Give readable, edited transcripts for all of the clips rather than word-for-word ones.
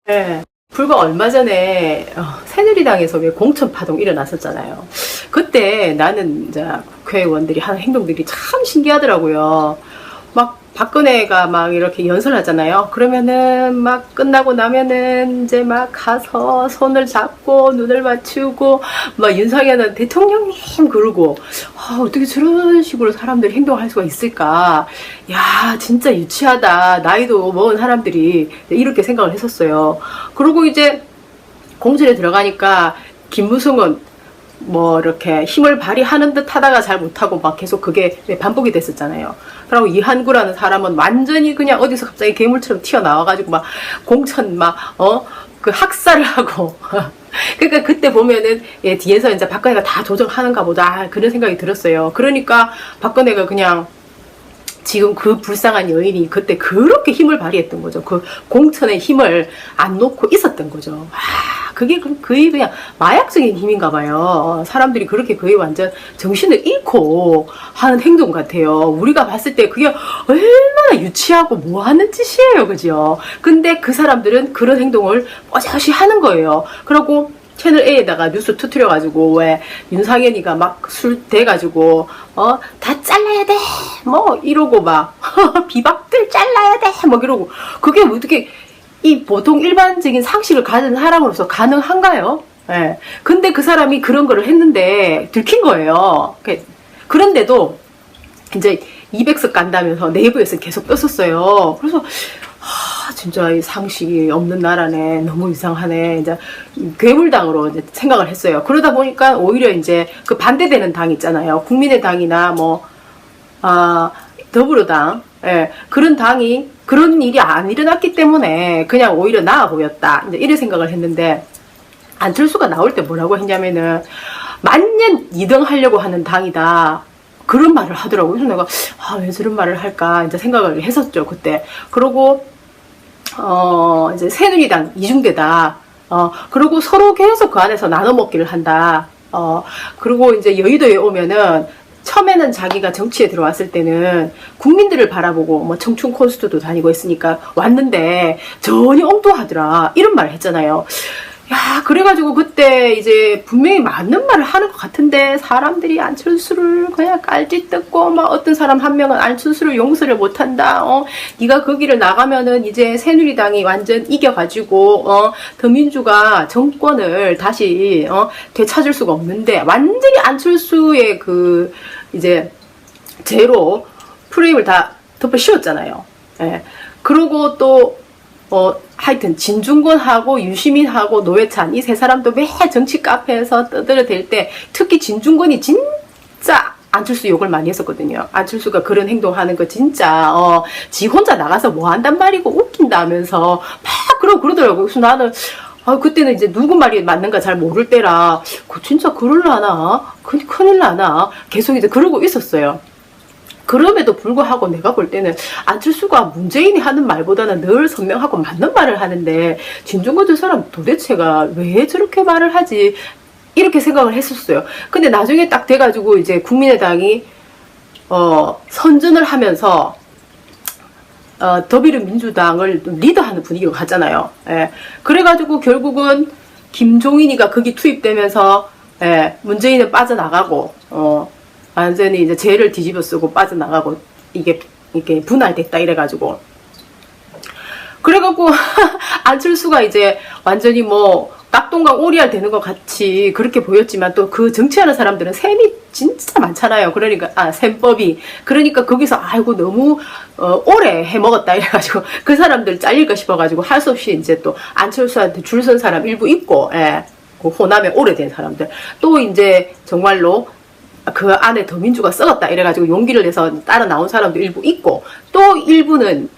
예. 불과 얼마 전에 새누리당에서 왜 공천파동 일어났었잖아요. 그때 나는 이제 국회의원들이 하는 행동들이 참 신기하더라고요. 막 박근혜가 막 이렇게 연설하잖아요. 그러면은 막 끝나고 나면은 이제 막 가서 손을 잡고 눈을 맞추고 막 윤석열은 대통령님 그러고 어떻게 저런 식으로 사람들이 행동할 수가 있을까? 야, 진짜 유치하다. 나이도 먹은 사람들이 이렇게 생각을 했었어요. 그리고 이제 공천에 들어가니까 김무성은 뭐 이렇게 힘을 발휘하는 듯 하다가 잘 못하고 막 계속 그게 반복이 됐었잖아요. 그리고 이한구라는 사람은 완전히 그냥 어디서 갑자기 괴물처럼 튀어나와가지고 막 공천 그 학살을 하고 그러니까 그때 보면은 뒤에서 이제 박근혜가 다 조정하는가 보다 그런 생각이 들었어요. 그러니까 박근혜가 그냥 지금 그 불쌍한 여인이 그때 그렇게 힘을 발휘했던 거죠. 그 공천의 힘을 안 놓고 있었던 거죠. 그게 거의 그냥 마약적인 힘인가 봐요. 사람들이 그렇게 거의 완전 정신을 잃고 하는 행동 같아요. 우리가 봤을 때 그게 얼마나 유치하고 뭐 하는 짓이에요. 그죠? 근데 그 사람들은 그런 행동을 어자시 하는 거예요. 그리고 채널 A에다가 뉴스 터뜨려가지고 왜 윤상현이가 막 술 대가지고 다 잘라야 돼 뭐 이러고 막 비박들 잘라야 돼 막 이러고 그게 어떻게 이 보통 일반적인 상식을 가진 사람으로서 가능한가요? 예. 근데 그 사람이 그런 거를 했는데 들킨 거예요. 그런데도 이제 200석 간다면서 내부에서 계속 떴었어요. 그래서 진짜 이 상식이 없는 나라네. 너무 이상하네. 이제 괴물당으로 이제 생각을 했어요. 그러다 보니까 오히려 이제 그 반대되는 당 있잖아요. 국민의당이나 뭐 더불어당, 그런 당이 그런 일이 안 일어났기 때문에 그냥 오히려 나아 보였다. 이제 이런 생각을 했는데 안철수가 나올 때 뭐라고 했냐면은 만년 2등 하려고 하는 당이다. 그런 말을 하더라고요. 그래서 내가 왜 저런 말을 할까 이제 생각을 했었죠 그때. 그러고 이제 새누리당 이중대다. 그리고 서로 계속 그 안에서 나눠 먹기를 한다. 그리고 이제 여의도에 오면은 처음에는 자기가 정치에 들어왔을 때는 국민들을 바라보고 뭐 청춘 콘서트도 다니고 했으니까 왔는데 전혀 엉뚱하더라. 이런 말을 했잖아요. 야, 그래가지고 그때 이제 분명히 맞는 말을 하는 것 같은데 사람들이 안철수를 그냥 깔짓 뜯고 막 어떤 사람 한 명은 안철수를 용서를 못한다. 네가 거기를 나가면은 이제 새누리당이 완전 이겨가지고 더민주가 정권을 다시 되찾을 수가 없는데 완전히 안철수의 그 이제 죄로 프레임을 다 덮어 씌웠잖아요. 예. 그러고 또 하여튼 진중권하고 유시민하고 노회찬 이 세 사람도 매 정치 카페에서 떠들어댈 때 특히 진중권이 진짜 안철수 욕을 많이 했었거든요. 안철수가 그런 행동하는 거 진짜 지 혼자 나가서 뭐 한단 말이고 웃긴다면서 막 그러더라고요. 그래서 나는 그때는 이제 누구 말이 맞는가 잘 모를 때라 진짜 그럴라나? 큰일 나나? 계속 이제 그러고 있었어요. 그럼에도 불구하고 내가 볼 때는 안철수가 문재인이 하는 말보다는 늘 선명하고 맞는 말을 하는데 진중권 저 사람 도대체가 왜 저렇게 말을 하지? 이렇게 생각을 했었어요. 근데 나중에 딱 돼가지고 이제 국민의당이 선전을 하면서 더불어민주당을 리더하는 분위기로 갔잖아요. 예. 그래가지고 결국은 김종인이가 거기 투입되면서 문재인은 빠져나가고 완전히 이제 죄를 뒤집어 쓰고 빠져나가고 이게 분할됐다 이래가지고 그래갖고 안철수가 이제 완전히 뭐 낙동강 오리알 되는 것 같이 그렇게 보였지만 또 그 정치하는 사람들은 셈이 진짜 많잖아요. 그러니까 셈법이 그러니까 거기서 아이고 너무 오래 해먹었다 이래가지고 그 사람들 잘릴까 싶어가지고 할 수 없이 이제 또 안철수한테 줄 선 사람 일부 있고 그 호남에 오래된 사람들 또 이제 정말로 그 안에 더민주가 썩었다 이래가지고 용기를 내서 따라 나온 사람도 일부 있고 또 일부는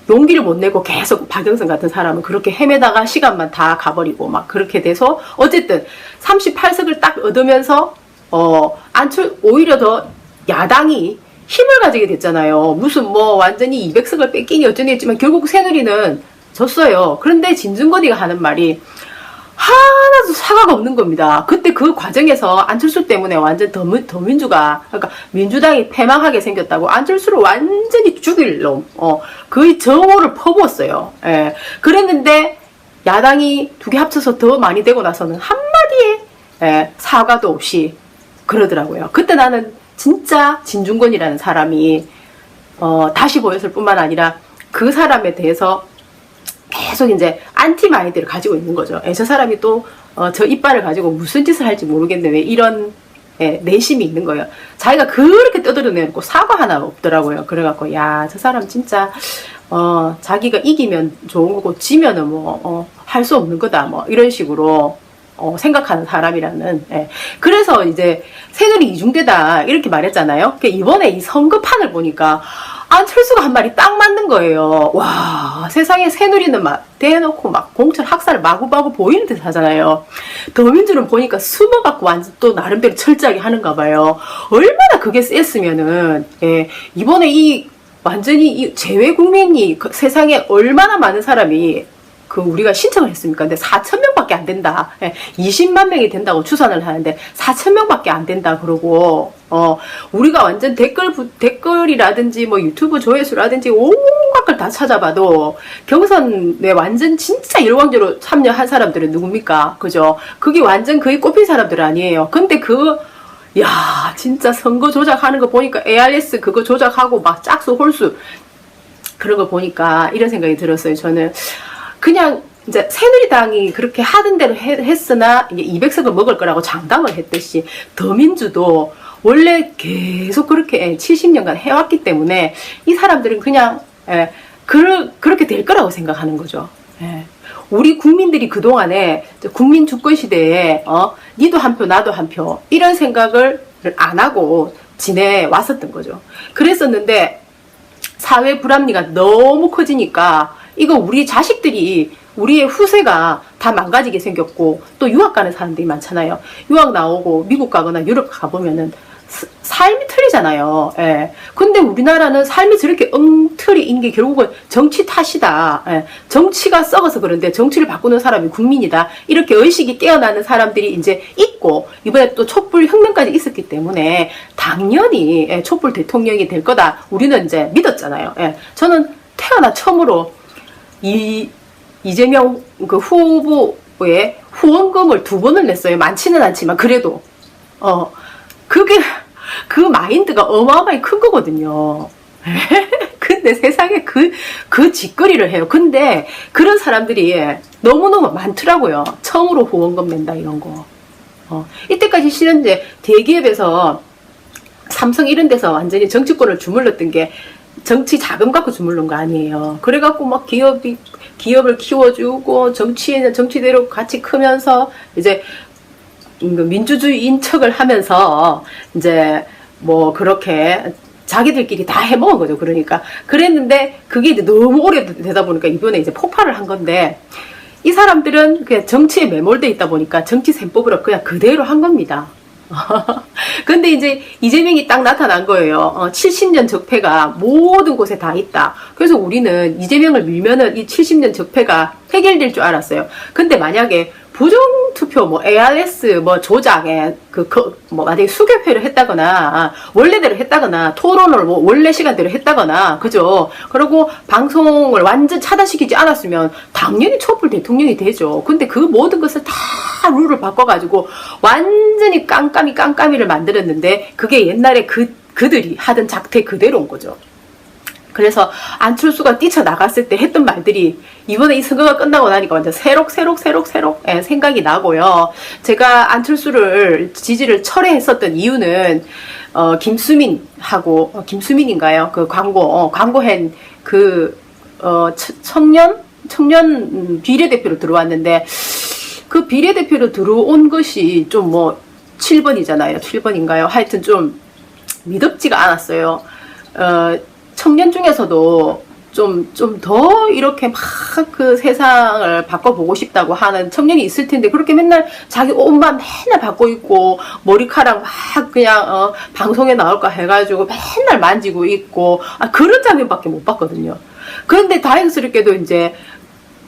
용기를 못 내고 계속 박영선 같은 사람은 그렇게 헤매다가 시간만 다 가버리고 막 그렇게 돼서 어쨌든 38석을 딱 얻으면서 오히려 더 야당이 힘을 가지게 됐잖아요. 무슨 뭐 완전히 200석을 뺏기니 어쩌니 했지만 결국 새누리는 졌어요. 그런데 진중권이가 하는 말이 하나도 사과가 없는 겁니다. 그때 그 과정에서 안철수 때문에 완전 더민주가 그러니까 민주당이 패망하게 생겼다고 안철수를 완전히 죽일 놈 거의 정오를 퍼부었어요. 예. 그랬는데 야당이 두 개 합쳐서 더 많이 되고 나서는 한마디의 사과도 없이 그러더라고요. 그때 나는 진짜 진중권이라는 사람이 다시 보였을 뿐만 아니라 그 사람에 대해서 계속 이제 안티 마인드를 가지고 있는 거죠. 저 사람이 또 저 이빨을 가지고 무슨 짓을 할지 모르겠는데 왜 이런 내심이 있는 거예요. 자기가 그렇게 떠들어내놓고 사과 하나 없더라고요. 그래갖고 야, 저 사람 진짜 자기가 이기면 좋은 거고 지면은 뭐 할 수 없는 거다 뭐 이런 식으로 생각하는 사람이라는. 그래서 이제 새누리 이중대다 이렇게 말했잖아요. 이번에 이 선거판을 보니까 안철수가 한 말이 딱 맞는 거예요. 와, 세상에 새누리는 막 대놓고 막 공천 학살을 마구마구 보이는 듯 하잖아요. 더민주는 보니까 숨어갖고 완전 또 나름대로 철저하게 하는가 봐요. 얼마나 그게 셌으면은 이번에 이 완전히 이 재외 국민이 세상에 얼마나 많은 사람이 우리가 신청을 했습니까? 근데 4,000명밖에 안 된다. 20만 명이 된다고 추산을 하는데 4,000명밖에 안 된다. 그러고 우리가 완전 댓글이라든지 뭐 유튜브 조회수라든지 온갖 걸 다 찾아봐도 경선에 완전 진짜 일광적으로 참여한 사람들은 누굽니까? 그죠? 그게 완전 거의 꼽힌 사람들 아니에요. 근데 야, 진짜 선거 조작하는 거 보니까 ARS 그거 조작하고 막 짝수 홀수 그런 거 보니까 이런 생각이 들었어요. 저는 그냥 이제 새누리당이 그렇게 하던 대로 했으나 이게 200석을 먹을 거라고 장담을 했듯이 더민주도 원래 계속 그렇게 70년간 해왔기 때문에 이 사람들은 그냥 그렇게 될 거라고 생각하는 거죠. 우리 국민들이 그동안에 국민 주권 시대에 니도 한 표 나도 한 표 이런 생각을 안 하고 지내왔었던 거죠. 그랬었는데 사회 불합리가 너무 커지니까 이거 우리 자식들이 우리의 후세가 다 망가지게 생겼고 또 유학 가는 사람들이 많잖아요. 유학 나오고 미국 가거나 유럽 가보면은 삶이 틀리잖아요. 근데 우리나라는 삶이 저렇게 엉터리인 게 결국은 정치 탓이다. 정치가 썩어서 그런데 정치를 바꾸는 사람이 국민이다. 이렇게 의식이 깨어나는 사람들이 이제 있고 이번에 또 촛불 혁명까지 있었기 때문에 당연히 촛불 대통령이 될 거다. 우리는 이제 믿었잖아요. 저는 태어나 처음으로 이재명 그 후보의 후원금을 2번을 냈어요. 많지는 않지만 그래도 그게 그 마인드가 어마어마하게 큰 거거든요. 근데 세상에 그 짓거리를 해요. 근데 그런 사람들이 너무너무 많더라고요. 처음으로 후원금 낸다 이런 거. 이때까지 실현제 대기업에서 삼성 이런 데서 완전히 정치권을 주물렀던 게 정치 자금 갖고 주물른 거 아니에요. 그래갖고 막 기업을 키워주고 정치에는 정치대로 같이 크면서 이제 민주주의인 척을 하면서 이제 뭐 그렇게 자기들끼리 다 해먹은 거죠. 그러니까 그랬는데 그게 이제 너무 오래되다 보니까 이번에 이제 폭발을 한 건데 이 사람들은 그냥 정치에 매몰돼 있다 보니까 정치 셈법으로 그냥 그대로 한 겁니다. 근데 이제 이재명이 딱 나타난 거예요. 70년 적폐가 모든 곳에 다 있다. 그래서 우리는 이재명을 밀면은 이 70년 적폐가 해결될 줄 알았어요. 근데 만약에 부정투표, 뭐, ARS, 뭐, 조작에, 뭐, 만약에 수개표를 했다거나, 원래대로 했다거나, 토론을 뭐, 원래 시간대로 했다거나, 그죠? 그리고 방송을 완전 차단시키지 않았으면, 당연히 촛불 대통령이 되죠. 근데 그 모든 것을 다 룰을 바꿔가지고, 완전히 깜깜이를 만들었는데, 그게 옛날에 그들이 하던 작태 그대로인 거죠. 그래서 안철수가 뛰쳐나갔을 때 했던 말들이 이번에 이 선거가 끝나고 나니까 완전 새록 생각이 나고요. 제가 안철수를 지지를 철회했었던 이유는 김수민하고 김수민인가요? 그 광고한 청년 비례대표로 들어왔는데 그 비례대표로 들어온 것이 좀 뭐 7번이잖아요. 7번인가요? 하여튼 좀 미덥지가 않았어요. 청년 중에서도 좀 더 이렇게 막 그 세상을 바꿔보고 싶다고 하는 청년이 있을 텐데 그렇게 맨날 자기 옷만 맨날 바꿔 입고 머리카락 막 그냥 방송에 나올까 해가지고 맨날 만지고 있고 그런 장면밖에 못 봤거든요. 그런데 다행스럽게도 이제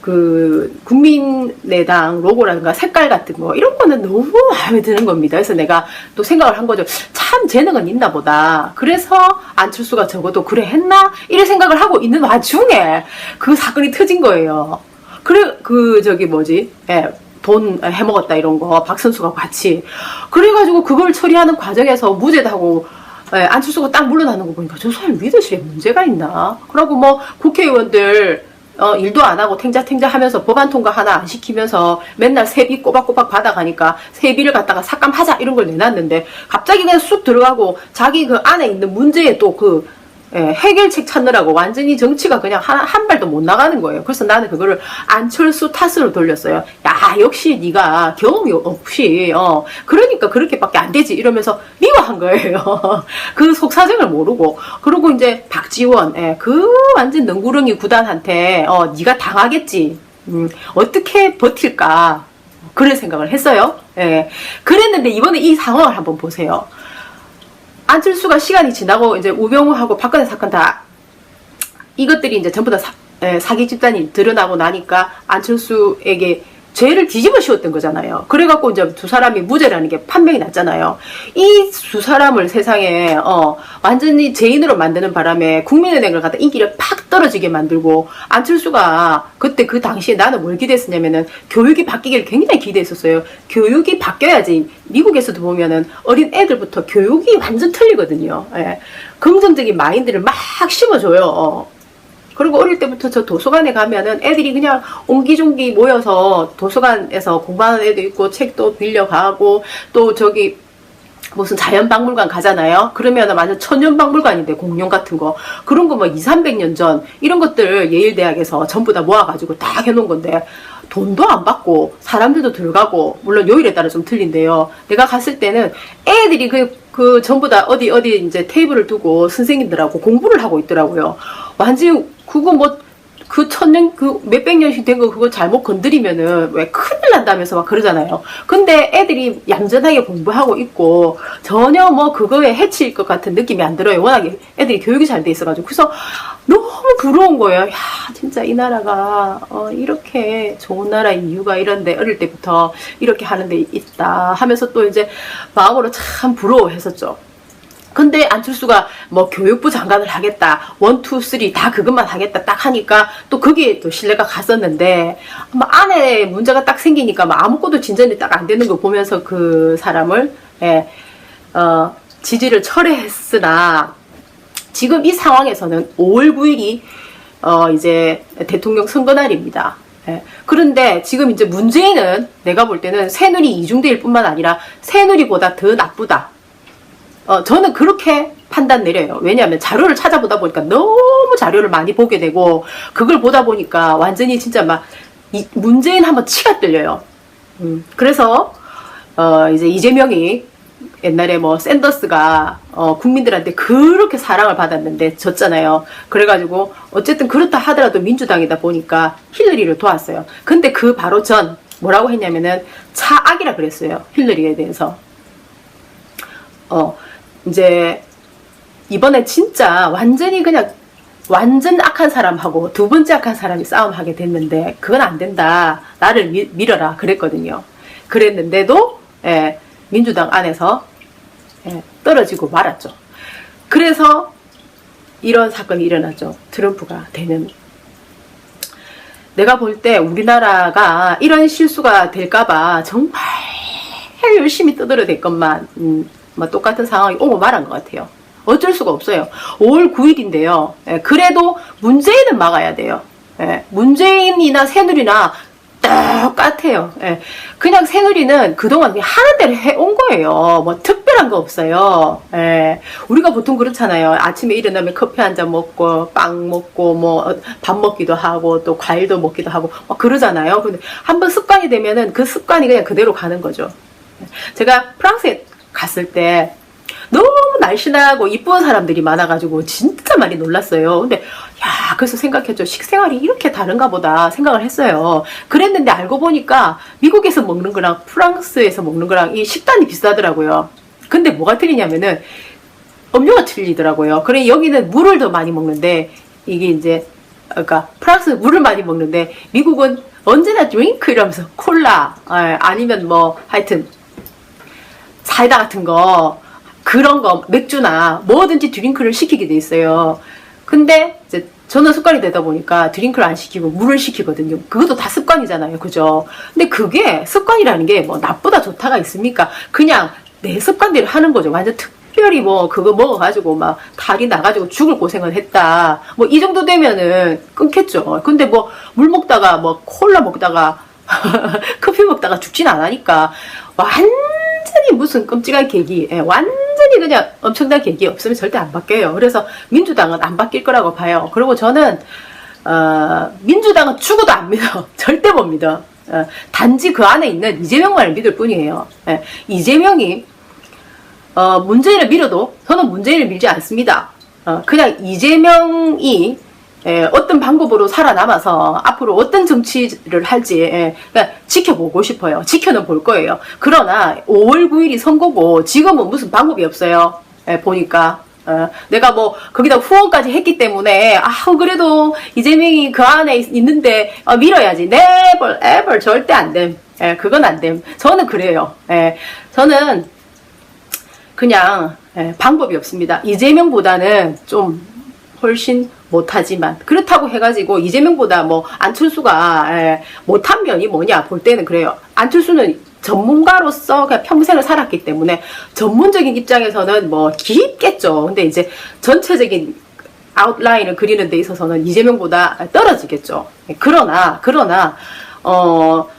그 국민의당 로고라든가 색깔 같은 거 이런 거는 너무 마음에 드는 겁니다. 그래서 내가 또 생각을 한 거죠. 참 재능은 있나 보다. 그래서 안철수가 적어도 그래 했나? 이런 생각을 하고 있는 와중에 그 사건이 터진 거예요. 그래, 저기 뭐지, 돈 해먹었다 이런 거 박선수가 같이 그래가지고 그걸 처리하는 과정에서 무죄다고 안철수가 딱 물러나는 거 보니까 저 사람 리더십에 문제가 있나? 그러고 뭐 국회의원들 일도 안 하고 탱자탱자 하면서 법안 통과 하나 안 시키면서 맨날 세비 꼬박꼬박 받아가니까 세비를 갖다가 삭감하자 이런 걸 내놨는데 갑자기 그냥 쑥 들어가고 자기 그 안에 있는 문제에 또 해결책 찾느라고 완전히 정치가 그냥 한 발도 못 나가는 거예요. 그래서 나는 그거를 안철수 탓으로 돌렸어요. 야, 역시 네가 경험이 없이, 그러니까 그렇게밖에 안 되지. 이러면서 미워한 거예요. 그 속사정을 모르고. 그리고 이제 박지원, 그 완전 능구렁이 구단한테, 네가 당하겠지. 어떻게 버틸까. 그런 생각을 했어요. 그랬는데 이번에 이 상황을 한번 보세요. 안철수가 시간이 지나고 이제 우병우하고 박근혜 사건 다 이것들이 이제 전부 다 사기 집단이 드러나고 나니까 안철수에게 죄를 뒤집어 씌웠던 거잖아요. 그래갖고 이제 두 사람이 무죄라는 게 판명이 났잖아요. 이 두 사람을 세상에 완전히 죄인으로 만드는 바람에 국민은행을 갖다 인기를 팍 떨어지게 만들고 안철수가 그때 그 당시에 나는 뭘 기대했었냐면은 교육이 바뀌기를 굉장히 기대했었어요. 교육이 바뀌어야지. 미국에서도 보면은 어린 애들부터 교육이 완전 틀리거든요. 긍정적인 마인드를 막 심어줘요. 그리고 어릴 때부터 저 도서관에 가면은 애들이 그냥 옹기종기 모여서 도서관에서 공부하는 애도 있고 책도 빌려가고 또 저기 무슨 자연박물관 가잖아요. 그러면은 완전 천연박물관인데 공룡 같은 거 그런 거 뭐 200~300년 전 이런 것들 예일대학에서 전부 다 모아가지고 딱 해놓은 건데 돈도 안 받고 사람들도 들어가고 물론 요일에 따라 좀 틀린데요. 내가 갔을 때는 애들이 전부 다 어디 이제 테이블을 두고 선생님들하고 공부를 하고 있더라고요. 완전히 그거 뭐 몇백 년씩 된 거 그거 잘못 건드리면은 왜 큰일 난다면서 막 그러잖아요. 근데 애들이 얌전하게 공부하고 있고 전혀 뭐 그거에 해칠 것 같은 느낌이 안 들어요. 워낙에 애들이 교육이 잘 돼 있어가지고. 그래서 너무 부러운 거예요. 야, 진짜 이 나라가 이렇게 좋은 나라인 이유가 이런데 어릴 때부터 이렇게 하는 데 있다 하면서 또 이제 마음으로 참 부러워했었죠. 근데 안철수가 뭐 교육부 장관을 하겠다, 1, 2, 3 다 그것만 하겠다 딱 하니까 또 거기에 또 신뢰가 갔었는데 뭐 안에 문제가 딱 생기니까 뭐 아무것도 진전이 딱 안 되는 거 보면서 그 사람을 지지를 철회했으나 지금 이 상황에서는 5월 9일이 이제 대통령 선거날입니다. 그런데 지금 이제 문재인은 내가 볼 때는 새누리 이중대일 뿐만 아니라 새누리보다 더 나쁘다. 저는 그렇게 판단 내려요. 왜냐하면 자료를 찾아보다 보니까 너무 자료를 많이 보게 되고 그걸 보다 보니까 완전히 진짜 막 문재인 한번 치가 떨려요. 그래서 이제 이재명이 옛날에 뭐 샌더스가 국민들한테 그렇게 사랑을 받았는데 졌잖아요. 그래가지고 어쨌든 그렇다 하더라도 민주당이다 보니까 힐러리를 도왔어요. 근데 그 바로 전 뭐라고 했냐면은 차악이라 그랬어요. 힐러리에 대해서. 이제 이번에 진짜 완전히 그냥 완전 악한 사람하고 두 번째 악한 사람이 싸움하게 됐는데 그건 안 된다. 나를 밀어라 그랬거든요. 그랬는데도 민주당 안에서 떨어지고 말았죠. 그래서 이런 사건이 일어났죠. 트럼프가 되는. 내가 볼 때 우리나라가 이런 실수가 될까봐 정말 열심히 떠들어댈 것만 뭐 똑같은 상황이 오고 말한 것 같아요. 어쩔 수가 없어요. 5월 9일인데요. 그래도 문재인은 막아야 돼요. 문재인이나 새누리나 똑같아요. 그냥 새누리는 그동안 그냥 하는 대로 해온 거예요. 뭐 특별한 거 없어요. 우리가 보통 그렇잖아요. 아침에 일어나면 커피 한 잔 먹고 빵 먹고 뭐 밥 먹기도 하고 또 과일도 먹기도 하고 막 그러잖아요. 근데 한번 습관이 되면은 그 습관이 그냥 그대로 가는 거죠. 제가 프랑스에 갔을 때 너무 날씬하고 이쁜 사람들이 많아가지고 진짜 많이 놀랐어요. 근데 야, 그래서 생각했죠. 식생활이 이렇게 다른가 보다 생각을 했어요. 그랬는데 알고 보니까 미국에서 먹는 거랑 프랑스에서 먹는 거랑 이 식단이 비슷하더라고요. 근데 뭐가 틀리냐면은 음료가 틀리더라고요. 그래 여기는 물을 더 많이 먹는데 이게 이제 그러니까 프랑스는 물을 많이 먹는데 미국은 언제나 드링크 이러면서 콜라 아니면 뭐 하여튼 사이다 같은 거 그런 거 맥주나 뭐든지 드링크를 시키게 돼 있어요. 근데 이제 저는 습관이 되다 보니까 드링크를 안 시키고 물을 시키거든요. 그것도 다 습관이잖아요. 그죠? 근데 그게 습관이라는 게 뭐 나쁘다 좋다가 있습니까? 그냥 내 습관대로 하는 거죠. 완전 특별히 뭐 그거 먹어가지고 막 탈이 나가지고 죽을 고생을 했다. 뭐 이 정도 되면은 끊겠죠. 근데 뭐 물 먹다가 뭐 콜라 먹다가 커피 먹다가 죽진 않으니까 완전히 무슨 끔찍한 계기, 완전히 그냥 엄청난 계기 없으면 절대 안 바뀌어요. 그래서 민주당은 안 바뀔 거라고 봐요. 그리고 저는 민주당은 죽어도 안 믿어. 절대 못 믿어. 단지 그 안에 있는 이재명만을 믿을 뿐이에요. 이재명이 문재인을 밀어도 저는 문재인을 밀지 않습니다. 그냥 이재명이 어떤 방법으로 살아남아서 앞으로 어떤 정치를 할지 그냥 지켜보고 싶어요. 지켜는 볼 거예요. 그러나 5월 9일이 선거고 지금은 무슨 방법이 없어요. 보니까 내가 뭐 거기다 후원까지 했기 때문에 그래도 이재명이 그 안에 있는데 밀어야지. never ever 절대 안 됨. 그건 안 됨. 저는 그래요. 저는 그냥 방법이 없습니다. 이재명보다는 좀 훨씬 못하지만 그렇다고 해가지고 이재명보다 뭐 안철수가 못한 면이 뭐냐 볼 때는 그래요. 안철수는 전문가로서 그냥 평생을 살았기 때문에 전문적인 입장에서는 뭐 깊겠죠. 근데 이제 전체적인 아웃라인을 그리는 데 있어서는 이재명보다 떨어지겠죠. 그러나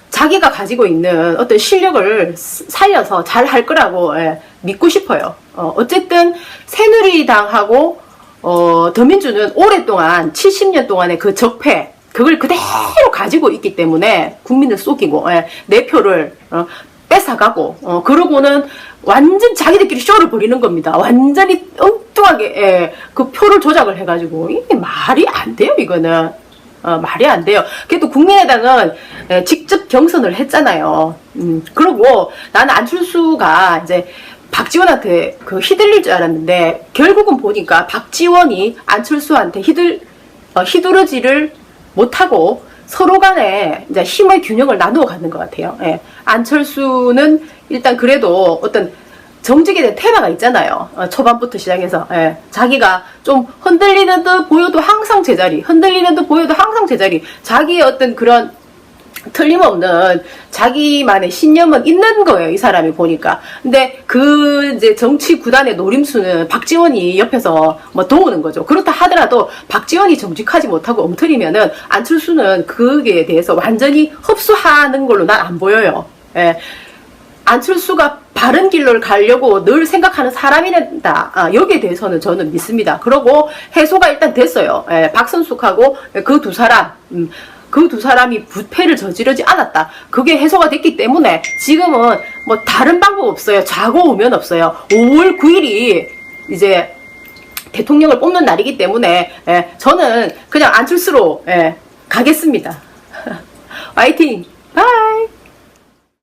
자기가 가지고 있는 어떤 실력을 살려서 잘 할 거라고 믿고 싶어요. 어쨌든 새누리당하고 더민주는 오랫동안 70년 동안의 그 적폐 그걸 그대로 가지고 있기 때문에 국민을 속이고 내 표를 뺏어가고 그러고는 완전 자기들끼리 쇼를 벌이는 겁니다. 완전히 엉뚱하게 그 표를 조작을 해가지고 이게 말이 안 돼요. 이거는 말이 안 돼요. 그래도 국민의당은 직접 경선을 했잖아요. 그리고 나는 안철수가 이제 박지원한테 휘둘릴 줄 알았는데 결국은 보니까 박지원이 안철수한테 휘두르지를 못하고 서로 간에 이제 힘의 균형을 나누어 가는 것 같아요. 안철수는 일단 그래도 어떤 정직에 대한 테마가 있잖아요. 초반부터 시작해서 자기가 좀 흔들리는 듯 보여도 항상 제자리, 흔들리는 듯 보여도 항상 제자리. 자기의 어떤 그런 틀림없는 자기만의 신념은 있는 거예요. 이 사람이 보니까. 근데 그 이제 정치 구단의 노림수는 박지원이 옆에서 뭐 도우는 거죠. 그렇다 하더라도 박지원이 정직하지 못하고 엉터리면은 안철수는 그에 대해서 완전히 흡수하는 걸로 난 안 보여요. 안철수가 바른 길로 가려고 늘 생각하는 사람이다. 여기에 대해서는 저는 믿습니다. 그리고 해소가 일단 됐어요. 박선숙하고 그 두 사람. 그 두 사람이 부패를 저지르지 않았다. 그게 해소가 됐기 때문에 지금은 뭐 다른 방법 없어요. 자고 오면 없어요. 5월 9일이 이제 대통령을 뽑는 날이기 때문에 저는 그냥 안철수로 가겠습니다. 화이팅! 바이!